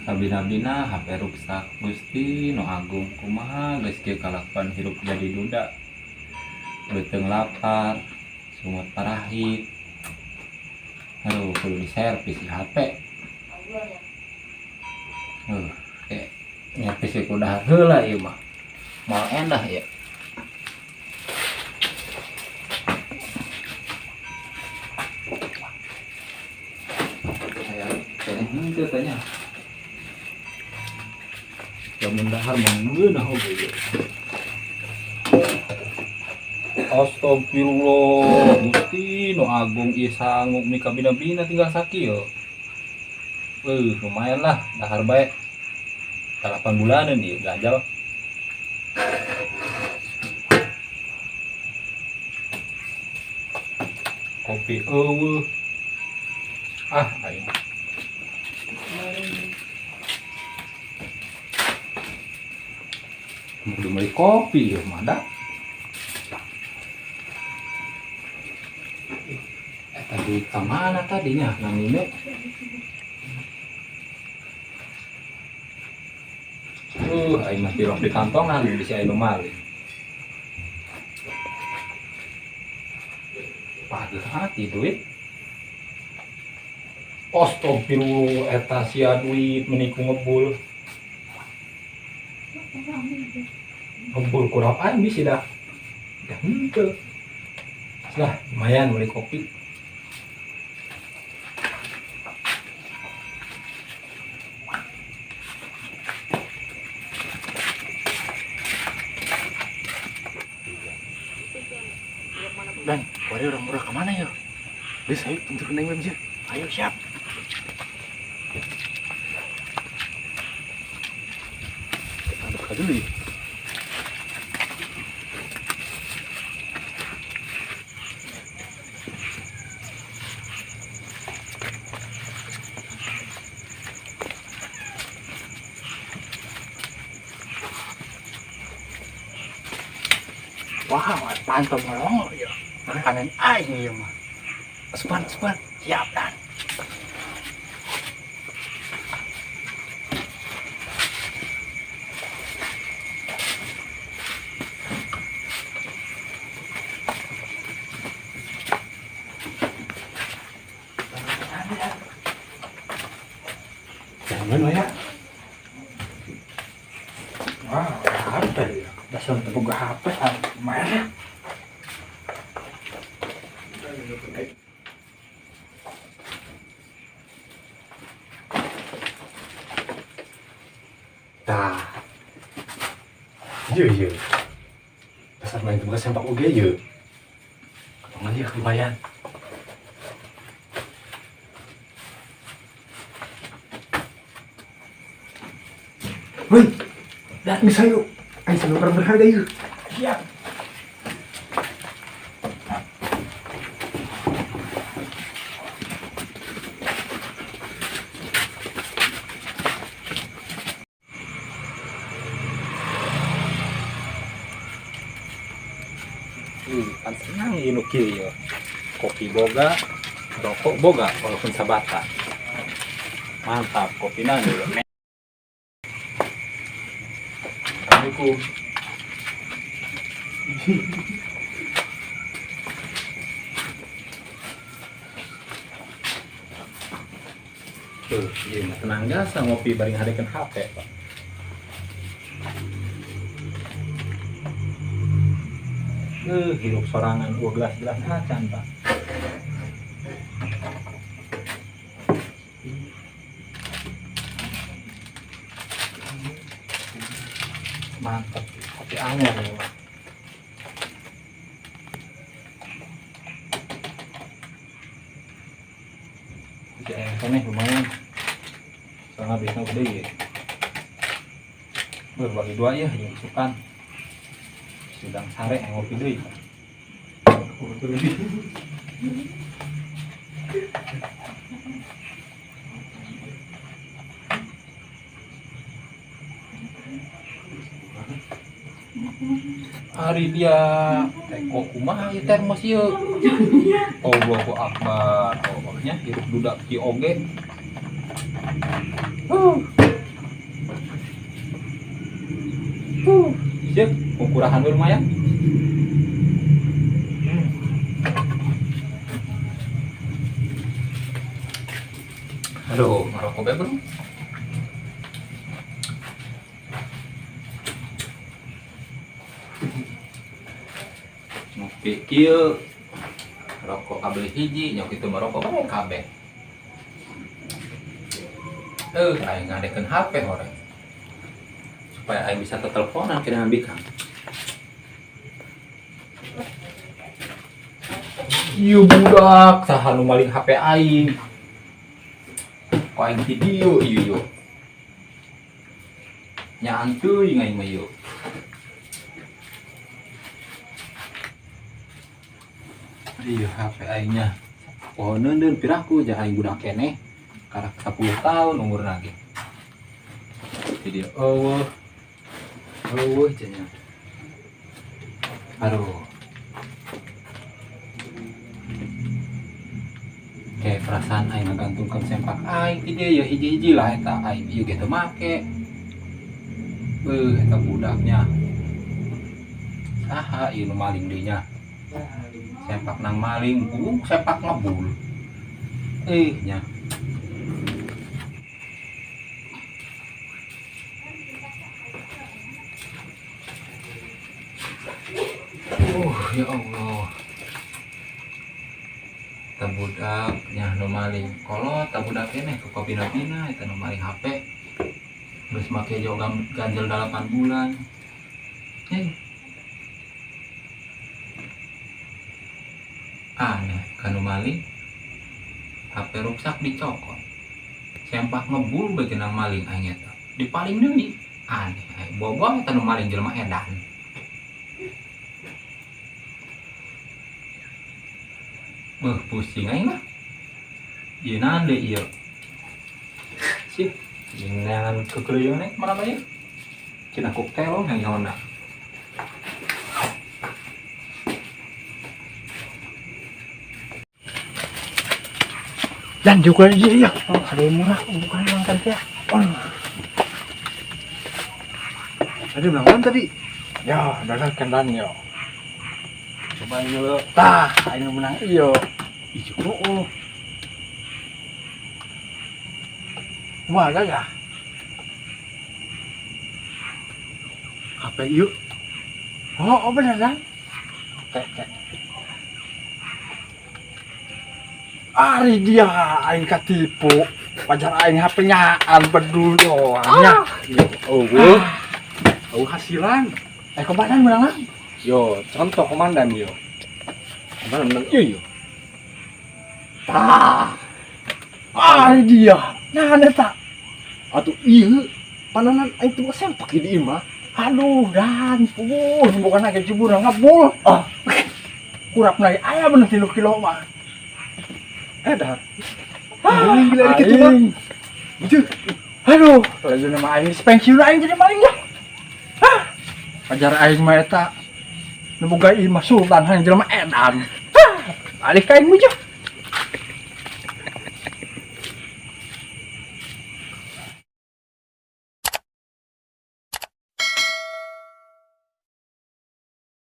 Sabina-bina HP rusak Gusti Nu Agung kumaha geus kieu kalakuan hirup jadi duda beuteung lapar sumut parahit kudu diservis si HP nyervis ke kuda heula ieu mah moal endah ya saya henteu tanya lamun dahar mah ngeunah oge. Astagfirullah Gusti Nu Agung ieu sanggup mika bina-bina tinggal sakieu. Lumayan lah dahar bae. 8 bulanan ieu ganjal. Kopi eueuh. Aing. Udah beli kopi ya mada. Tadi kemana tadinya namine? Aing mah pirok di kantongan bisa anu malih. Pagi hati duit. Astagfirullah eta sia duit meniku ngebul. Ngebul kurang aing bisa dah. Ya henteu. Lah lumayan beli kopi. Dan, wari orang murah kemana ya? Bis, ayo untuk neng aja. Ayo siap. Kita buka dulu ya. Wah, mantap melongo ya. Kanan aing ya mah. Sepan, siap dan. Jangan ya. Wah, apa ya? Dasar tepuk HP mana? Tah. Iya. Dasar main tugas sempak oge ye. Katongan ya lumayan. Woi, datang saya. Ayo sama berharga yuk. Siap. Kan senang ieu nu kieu ya. Kopi boga, rokok boga walaupun sabata. Mantap kopina dulu. Assalamualaikum. Iya, tenang jasa ngopi bareng hadekeun HP, Pak. Hidup sorangan gelas-gelas acan, Pak. Mantap, kopi anyar ya, Pak. Ini lumayan. Soalnya habisnya gede ya. Berbagi dua ya, yang isukan. Sedang sare yang ngopi deui. Ari dia teko kumaha ieu termos ieu. Allahu akbar. Allahnya hirup dudak ki oge. Siap, ukurahan dulu lumayan. Aduh, ngerokok be bro. Ngopi kieu rokok kabel hiji nyok itu merokok bae kabeh. Aing ngadekeun HP orang. Supaya aing bisa teteleponan kena ambikang. Ieu budak saha nu maling HP aing. Kok aing video ieu. Nya anteuy aing mah ieu. Iya HP aingnya pohoneun deun piraku jah aing budak keneh karak 10 tahun umur lagi jadi eueuh cenah aduh kayak perasaan aing ngagantungkeun sempak aing ti dieu ya hiji-hiji lah eta aing ieu ge teu make eta budaknya saha ieu nu maling deui nya sempak nang maling, sempak ngebul. Nya. Ya Allah. Tabudak nya nu maling. Kolot tabudak keneh ke kopina-pina eta nu maling HP. Terus make juga ganjel 8 bulan. Aneh kanu maling HP rusak dicokot sempak ngebul bagi nang maling aing eta dipaling deui aneh aing bobo eta nu maling jelema edan pusing aing mah ieu naon deui ieu sih dengan kekeleuyeun nek mana bae cenah koktel yang nyaona. Dan juga dia ya. Ada yang murah bukan makan ya. Tadi bilang tadi. Ya, dadah kendan yo. Coba dulu. Tah, aing menang iyo. Ijo oh. Wah, ya. Apa yuk? Oh, bener kan? Tek. Ari dia aing katipu pajar aing HP nyaan bedul doangnya. Hasilan. Komandan menang lah. Yo, contoh komandan yo. Komandan menang yo. Ari dia. Nah, eta. Atuh ieu pananan aing teu sempak di imah. Aduh, dan bukan lagi jebur ngabul. Kurap naik aya bener 3 kilo mah. Dar. Gila dikit cuma. Aduh, lagi nama aing pensiun aing jadi maling ya. Ajar aing mah eta. Nu boga imah sultan hanya jelema edan. Alih ka aing mah